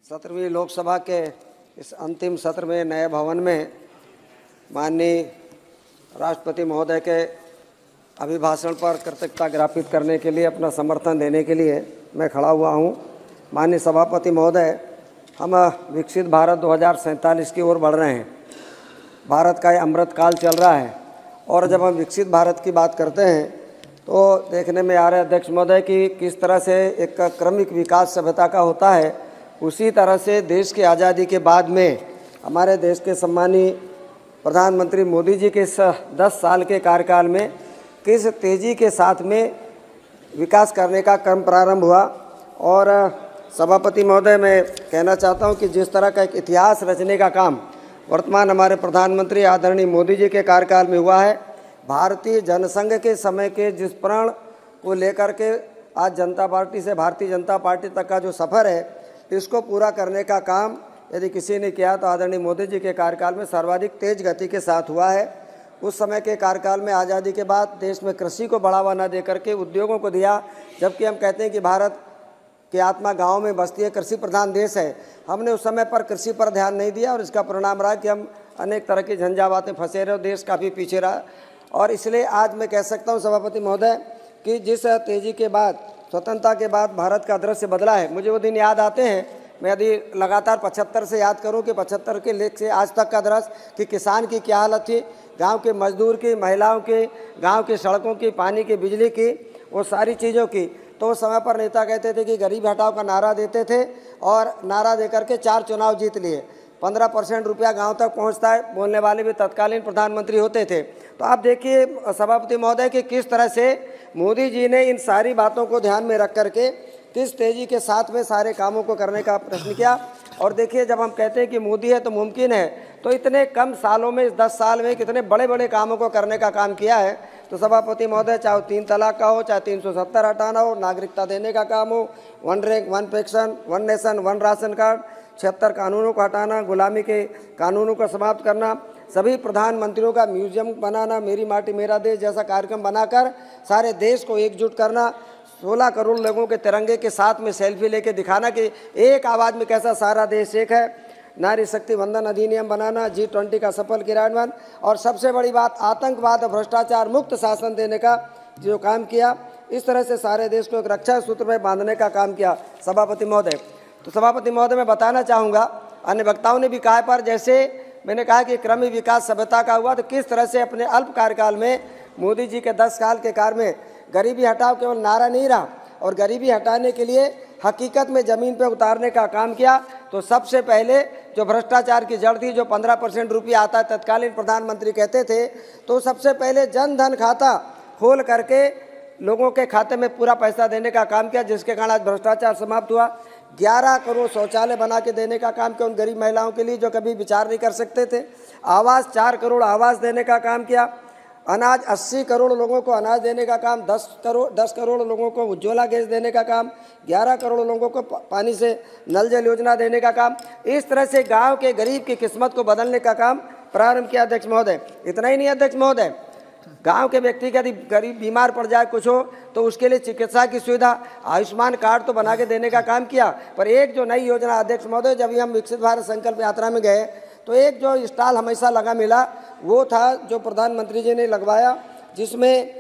17वीं लोकसभा के इस अंतिम सत्र में नए भवन में माननीय राष्ट्रपति महोदय के अभिभाषण पर कृतज्ञता ज्ञापित करने के लिए, अपना समर्थन देने के लिए मैं खड़ा हुआ हूं। माननीय सभापति महोदय, हम विकसित भारत 2047 की ओर बढ़ रहे हैं। भारत का ये अमृत काल चल रहा है और जब हम विकसित भारत की बात करते हैं तो देखने में आ रहा है अध्यक्ष महोदय कि किस तरह से एक क्रमिक विकास सभ्यता का होता है, उसी तरह से देश की आज़ादी के बाद में हमारे देश के सम्मानीय प्रधानमंत्री मोदी जी के इस 10 साल के कार्यकाल में किस तेज़ी के साथ में विकास करने का क्रम प्रारंभ हुआ। और सभापति महोदय, मैं कहना चाहता हूं कि जिस तरह का एक इतिहास रचने का काम वर्तमान हमारे प्रधानमंत्री आदरणीय मोदी जी के कार्यकाल में हुआ है, भारतीय जनसंघ के समय के जिस प्रण को लेकर के आज जनता पार्टी से भारतीय जनता पार्टी तक का जो सफ़र है, इसको पूरा करने का काम यदि किसी ने किया तो आदरणीय मोदी जी के कार्यकाल में सर्वाधिक तेज गति के साथ हुआ है। उस समय के कार्यकाल में आज़ादी के बाद देश में कृषि को बढ़ावा न दे करके उद्योगों को दिया, जबकि हम कहते हैं कि भारत की आत्मा गाँव में बसती है, कृषि प्रधान देश है। हमने उस समय पर कृषि पर ध्यान नहीं दिया और इसका परिणाम रहा कि हम अनेक तरह की झंझावातें फंसे रहे, देश काफ़ी पीछे रहा। और इसलिए आज मैं कह सकता हूँ सभापति महोदय कि जिस तेज़ी के बाद, स्वतंत्रता के बाद भारत का दृश्य बदला है, मुझे वो दिन याद आते हैं। मैं यदि लगातार 75 से याद करूं कि 75 के लेख से आज तक का दृश्य कि किसान की क्या हालत थी, गांव के मजदूर की, महिलाओं की, गांव की सड़कों की, पानी की, बिजली की, वो सारी चीज़ों की, तो उस समय पर नेता कहते थे कि गरीब हटाओ का नारा देते थे और नारा दे करके 4 चुनाव जीत लिए। 15% रुपया गांव तक पहुंचता है, बोलने वाले भी तत्कालीन प्रधानमंत्री होते थे। तो आप देखिए सभापति महोदय कि किस तरह से मोदी जी ने इन सारी बातों को ध्यान में रख करके किस तेज़ी के साथ में सारे कामों को करने का प्रश्न किया। और देखिए, जब हम कहते हैं कि मोदी है तो मुमकिन है, तो इतने कम सालों में, इस 10 साल में कितने बड़े बड़े कामों को करने का काम किया है। तो सभापति महोदय, चाहे 3 तलाक का हो, चाहे 370 हटाना हो, नागरिकता देने का काम हो, 1 rank 1 pension, 1 nation 1 ration card, 76 कानूनों को हटाना, गुलामी के कानूनों को समाप्त करना, सभी प्रधानमंत्रियों का म्यूजियम बनाना, मेरी माटी मेरा देश जैसा कार्यक्रम बनाकर सारे देश को एकजुट करना, 16 करोड़ लोगों के तिरंगे के साथ में सेल्फी लेके दिखाना कि एक आवाज़ में कैसा सारा देश एक है, नारी शक्ति वंदन अधिनियम बनाना, G20 का सफल क्रियान्वयन, और सबसे बड़ी बात आतंकवाद और भ्रष्टाचार मुक्त शासन देने का जो काम किया, इस तरह से सारे देश को एक रक्षा सूत्र में बांधने का काम किया सभापति महोदय। तो सभापति महोदय, मैं बताना चाहूँगा, अन्य वक्ताओं ने भी कहा पर जैसे मैंने कहा कि क्रमिक विकास सभ्यता का हुआ, तो किस तरह से अपने अल्प कार्यकाल में मोदी जी के 10 साल के कार्य में गरीबी हटाओ केवल नारा नहीं रहा और गरीबी हटाने के लिए हकीकत में ज़मीन पर उतारने का काम किया। तो सबसे पहले जो भ्रष्टाचार की जड़ थी, जो 15% रुपया आता है, तत्कालीन प्रधानमंत्री कहते थे, तो सबसे पहले जन धन खाता खोल करके लोगों के खाते में पूरा पैसा देने का काम किया, जिसके कारण आज भ्रष्टाचार समाप्त हुआ। 11 करोड़ शौचालय बना के देने का काम किया उन गरीब महिलाओं के लिए जो कभी विचार नहीं कर सकते थे। आवास 4 करोड़ आवास देने का काम किया। अनाज 80 करोड़ लोगों को अनाज देने का काम, 10 करोड़ लोगों को उज्ज्वला गैस देने का काम, 11 करोड़ लोगों को पानी से नल जल योजना देने का काम, इस तरह से गांव के गरीब की किस्मत को बदलने का काम प्रारंभ किया अध्यक्ष महोदय। इतना ही नहीं अध्यक्ष महोदय, गांव के व्यक्ति का यदि गरीब बीमार पड़ जाए कुछ हो तो उसके लिए चिकित्सा की सुविधा, आयुष्मान कार्ड तो बना के देने का काम किया। पर एक जो नई योजना अध्यक्ष महोदय, जब हम विकसित भारत संकल्प यात्रा में गए तो एक जो स्टॉल हमेशा लगा मिला वो था जो प्रधानमंत्री जी ने लगवाया, जिसमें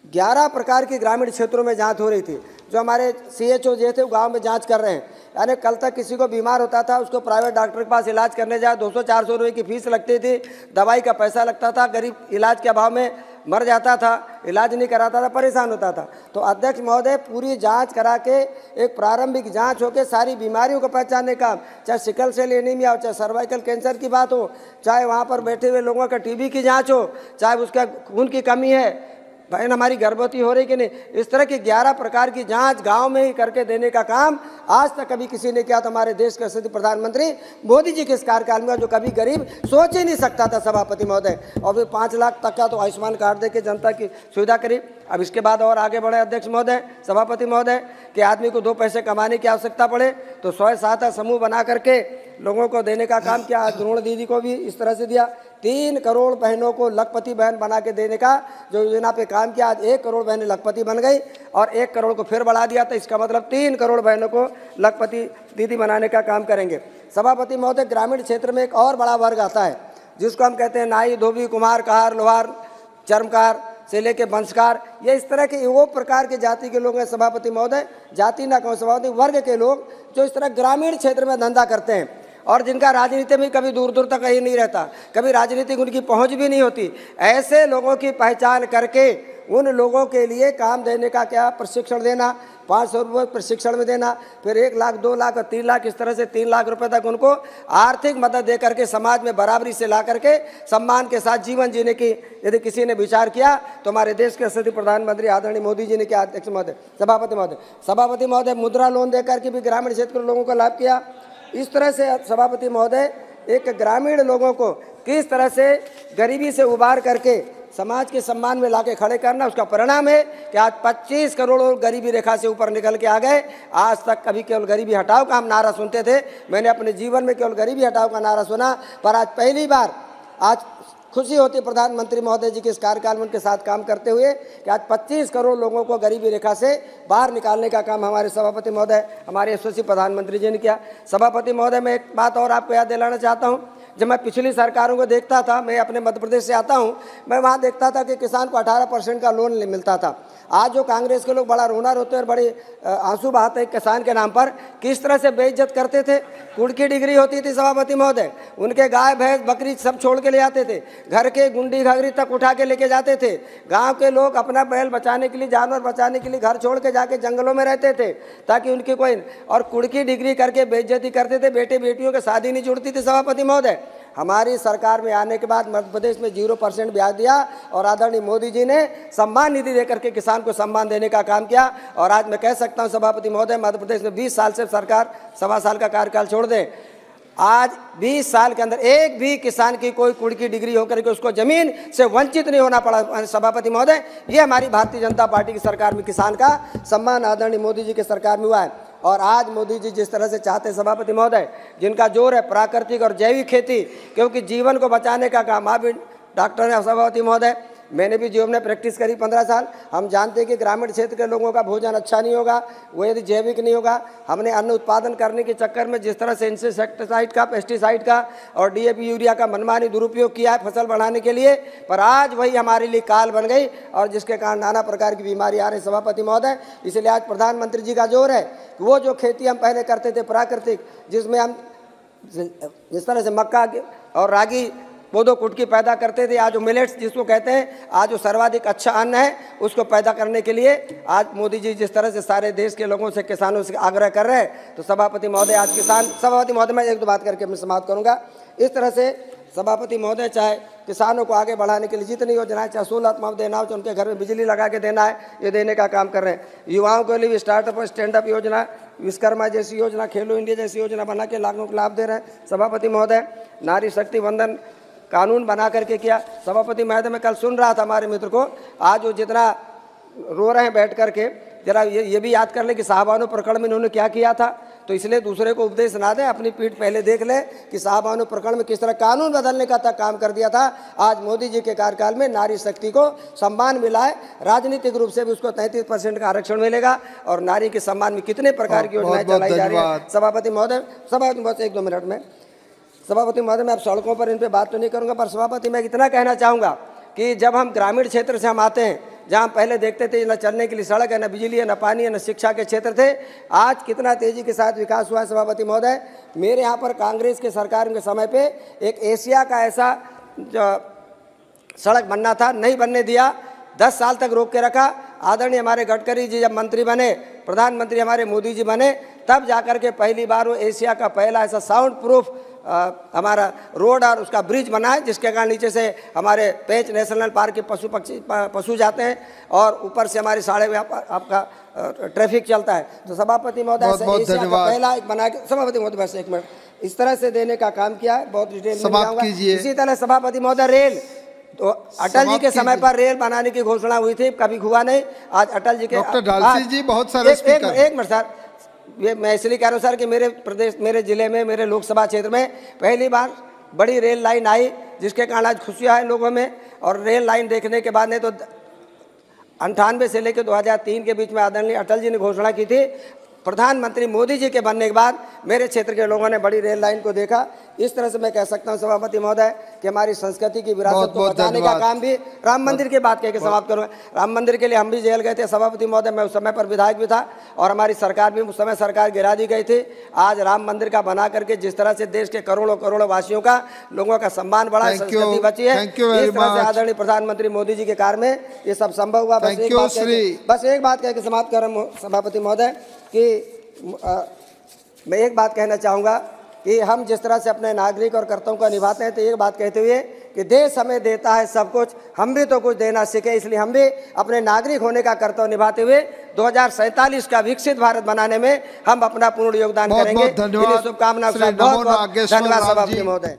11 प्रकार की ग्रामीण क्षेत्रों में जांच हो रही थी। जो हमारे CHO जो थे वो गाँव में जाँच कर रहे हैं, यानी कल तक किसी को बीमार होता था, उसको प्राइवेट डॉक्टर के पास इलाज करने जाए 200-400 रुपये की फीस लगती थी, दवाई का पैसा लगता था, गरीब इलाज के अभाव में मर जाता था, इलाज नहीं कराता था, परेशान होता था। तो अध्यक्ष महोदय, पूरी जांच करा के एक प्रारंभिक जांच होकर सारी बीमारियों को पहचानने का, चाहे सिकल सेल एनीमिया हो, चाहे सर्वाइकल कैंसर की बात हो, चाहे वहाँ पर बैठे हुए लोगों का TB की जाँच हो, चाहे उसका खून की कमी है, बहन हमारी गर्भवती हो रही कि नहीं, इस तरह की 11 प्रकार की जांच गांव में ही करके देने का काम आज तक कभी किसी ने किया। तो हमारे देश के यशस्वी प्रधानमंत्री मोदी जी के इस कार्यकाल में, जो कभी गरीब सोच ही नहीं सकता था सभापति महोदय, और फिर 5 लाख तक का तो आयुष्मान कार्ड दे के जनता की सुविधा करी। अब इसके बाद और आगे बढ़े अध्यक्ष महोदय, सभापति महोदय, कि आदमी को 2 पैसे कमाने की आवश्यकता पड़े तो स्वयं सहायता समूह बना करके लोगों को देने का काम किया। आज द्रोण दीदी को भी इस तरह से दिया। 3 करोड़ बहनों को लखपति बहन बना के देने का जो योजना पे काम किया, आज 1 करोड़ बहनें लखपति बन गई और 1 करोड़ को फिर बढ़ा दिया, तो इसका मतलब 3 करोड़ बहनों को लखपति दीदी बनाने का काम करेंगे। सभापति महोदय, ग्रामीण क्षेत्र में एक और बड़ा वर्ग आता है जिसको हम कहते हैं नाई, धोबी, कुम्हार, कहार, लोहार, चर्मकार से लेके वंशकार, ये इस तरह के वो प्रकार के जाति के लोग हैं सभापति महोदय, जाति ना कहूँ सभापति, वर्ग के लोग जो इस तरह ग्रामीण क्षेत्र में धंधा करते हैं और जिनका राजनीति में कभी दूर दूर तक कहीं नहीं रहता, कभी राजनीतिक उनकी पहुंच भी नहीं होती। ऐसे लोगों की पहचान करके उन लोगों के लिए काम देने का क्या प्रशिक्षण देना, 500 रुपये प्रशिक्षण में देना, फिर 1 लाख, 2 लाख और 3 लाख, इस तरह से 3 लाख रुपए तक उनको आर्थिक मदद दे करके समाज में बराबरी से ला करके सम्मान के साथ जीवन जीने की यदि किसी ने विचार किया तो हमारे देश के यशस्वी प्रधानमंत्री आदरणीय मोदी जी ने क्या, अध्यक्ष महोदय, सभापति महोदय मुद्रा लोन देकर के भी ग्रामीण क्षेत्र के लोगों को लाभ किया। इस तरह से सभापति महोदय एक ग्रामीण लोगों को किस तरह से गरीबी से उबार करके समाज के सम्मान में लाके खड़े करना, उसका परिणाम है कि आज 25 करोड़ लोग गरीबी रेखा से ऊपर निकल के आ गए। आज तक कभी केवल गरीबी हटाओ का हम नारा सुनते थे, मैंने अपने जीवन में केवल गरीबी हटाओ का नारा सुना, पर आज पहली बार आज खुशी होती है प्रधानमंत्री महोदय जी के इस कार्यकाल में उनके साथ काम करते हुए कि आज 25 करोड़ लोगों को गरीबी रेखा से बाहर निकालने का काम हमारे सभापति महोदय, हमारे यशस्वी प्रधानमंत्री जी ने किया। सभापति महोदय, मैं एक बात और आपको याद दिलाना चाहता हूँ, जब मैं पिछली सरकारों को देखता था, मैं अपने मध्य प्रदेश से आता हूँ, मैं वहाँ देखता था कि किसान को 18% का लोन मिलता था। आज जो कांग्रेस के लोग बड़ा रोना रोते और बड़े आंसू बहाते हैं किसान के नाम पर, किस तरह से बेइज्जत करते थे। कुड़ की डिग्री होती थी सभापति महोदय, उनके गाय भैंस बकरी सब छोड़ के ले आते थे, घर के गुंडी घाघरी तक उठा के लेके जाते थे। गांव के लोग अपना बैल बचाने के लिए, जानवर बचाने के लिए घर छोड़ के जाके जंगलों में रहते थे ताकि उनकी कोई, और कुड़ की डिग्री करके बेइज्जती करते थे, बेटे बेटियों के शादी नहीं जुड़ती थी। सभापति महोदय, हमारी सरकार में आने के बाद मध्य प्रदेश में 0% ब्याज दिया और आदरणीय मोदी जी ने सम्मान निधि देकर के किसान को सम्मान देने का काम किया। और आज मैं कह सकता हूं सभापति महोदय, मध्य प्रदेश में 20 साल से सरकार 1.25 साल का कार्यकाल छोड़ दें, आज 20 साल के अंदर एक भी किसान की कोई कुड़ की डिग्री होकर के उसको जमीन से वंचित नहीं होना पड़ा। सभापति महोदय, ये हमारी भारतीय जनता पार्टी की सरकार में किसान का सम्मान आदरणीय मोदी जी की सरकार में हुआ है। और आज मोदी जी जिस तरह से चाहते हैं सभापति महोदय, जिनका जोर है प्राकृतिक और जैविक खेती, क्योंकि जीवन को बचाने का काम, आप भी डॉक्टर हैं सभापति महोदय, मैंने भी जीवन में प्रैक्टिस करी 15 साल। हम जानते हैं कि ग्रामीण क्षेत्र के लोगों का भोजन अच्छा नहीं होगा वो यदि जैविक नहीं होगा। हमने अन्न उत्पादन करने के चक्कर में जिस तरह से इंसेक्टिसाइड का, पेस्टिसाइड का और डीएपी यूरिया का मनमानी दुरुपयोग किया है फसल बढ़ाने के लिए, पर आज वही हमारे लिए काल बन गई और जिसके कारण नाना प्रकार की बीमारी आ रही सभापति महोदय। इसलिए आज प्रधानमंत्री जी का जोर है कि वो जो खेती हम पहले करते थे प्राकृतिक, जिसमें हम जिस तरह से मक्का और रागी पौधों कुट की पैदा करते थे, आज जो मिलेट्स जिसको कहते हैं, आज जो सर्वाधिक अच्छा अन्न है उसको पैदा करने के लिए आज मोदी जी जिस तरह से सारे देश के लोगों से, किसानों से आग्रह कर रहे हैं, तो सभापति महोदय आज किसान, सभापति महोदय मैं 1-2 बात करके मैं समाप्त करूंगा। इस तरह से सभापति महोदय चाहे किसानों को आगे बढ़ाने के लिए जितनी योजनाएं, चाहे सहूलत मुफ्त देना हो, चाहे उनके घर में बिजली लगा के देना है, ये देने का काम कर रहे हैं। युवाओं के लिए स्टार्टअप और स्टैंडअप योजना, विश्वकर्मा जैसी योजना, खेलो इंडिया जैसी योजना बना के लाखों को लाभ दे रहे हैं सभापति महोदय। नारी शक्ति वंदन कानून बना करके किया सभापति महोदय। मैं कल सुन रहा था हमारे मित्र को, आज वो जितना रो रहे हैं बैठ करके, जरा ये भी याद कर ले कि साहबानो प्रकरण में इन्होंने क्या किया था, तो इसलिए दूसरे को उपदेश ना दें, अपनी पीठ पहले देख ले कि साहबानो प्रकरण में किस तरह कानून बदलने का तक काम कर दिया था। आज मोदी जी के कार्यकाल में नारी शक्ति को सम्मान मिला है, राजनीतिक रूप से भी उसको 33% का आरक्षण मिलेगा और नारी के सम्मान में कितने प्रकार की योजनाएं चलाई जा रही है सभापति महोदय। सभापति महोदय 1-2 मिनट में, सभापति महोदय मैं अब सड़कों पर इन पे बात तो नहीं करूंगा, पर सभापति मैं इतना कहना चाहूँगा कि जब हम ग्रामीण क्षेत्र से हम आते हैं, जहाँ पहले देखते थे न चलने के लिए सड़क है, न बिजली है, न पानी है, न शिक्षा के क्षेत्र थे, आज कितना तेजी के साथ विकास हुआ है सभापति महोदय। मेरे यहाँ पर कांग्रेस के सरकार के समय पे एक एशिया का ऐसा सड़क बनना था, नहीं बनने दिया, 10 साल तक रोक के रखा। आदरणीय हमारे गडकरी जी जब मंत्री बने, प्रधानमंत्री हमारे मोदी जी बने, तब जाकर के पहली बार वो एशिया का पहला ऐसा साउंड प्रूफ हमारा रोड और उसका ब्रिज बना है, जिसके कारण नीचे से हमारे पेंच नेशनल पार्क के पशु जाते हैं और ऊपर से हमारी साढ़े आपका ट्रैफिक चलता है। तो सभापति महोदय एशिया का पहला एक बना के, सभापति महोदय बस 1 मिनट, इस तरह से देने का काम किया है, बहुत डिटेल में जाऊंगा। इसी तरह सभापति महोदय रेल, तो अटल जी के समय पर रेल बनाने की घोषणा हुई थी, कभी हुआ नहीं। आज अटल जी के डॉक्टर ढालसी जी बहुत सारे स्पीकर, एक मिनट सर, ये मैं इसलिए कह रहा हूँ सर कि मेरे प्रदेश, मेरे जिले में, मेरे लोकसभा क्षेत्र में पहली बार बड़ी रेल लाइन आई, जिसके कारण आज खुशियाँ है लोगों में। और रेल लाइन देखने के बाद नहीं तो 98 से लेकर 2003 के बीच में आदरणीय अटल जी ने घोषणा की थी। प्रधानमंत्री मोदी जी के बनने के बाद मेरे क्षेत्र के लोगों ने बड़ी रेल लाइन को देखा। इस तरह से मैं कह सकता हूं सभापति महोदय कि हमारी संस्कृति की विरासत को बचाने का काम भी, राम मंदिर की बात कह के समाप्त करूंगा। राम मंदिर के लिए हम भी जेल गए थे सभापति महोदय, मैं उस समय पर विधायक भी था और हमारी सरकार भी उस समय सरकार गिरा दी गई थी। आज राम मंदिर का बना करके जिस तरह से देश के करोड़ों करोड़ों वासियों का, लोगों का सम्मान बढ़ा, संस्कृति बची है, इस तरह से आदरणीय प्रधानमंत्री मोदी जी के कार्य में ये सब संभव हुआ। बस एक बात कह के समाप्त कर रहा हूँ सभापति महोदय कि मैं एक बात कहना चाहूँगा कि हम जिस तरह से अपने नागरिक और कर्तव्यों को निभाते हैं, तो एक बात कहते हुए कि देश हमें देता है सब कुछ, हम भी तो कुछ देना सीखे। इसलिए हम भी अपने नागरिक होने का कर्तव्य निभाते हुए 2047 का विकसित भारत बनाने में हम अपना पूर्ण योगदान करेंगे। शुभकामनाओं के साथ बहुत बहुत धन्यवाद सभापति महोदय।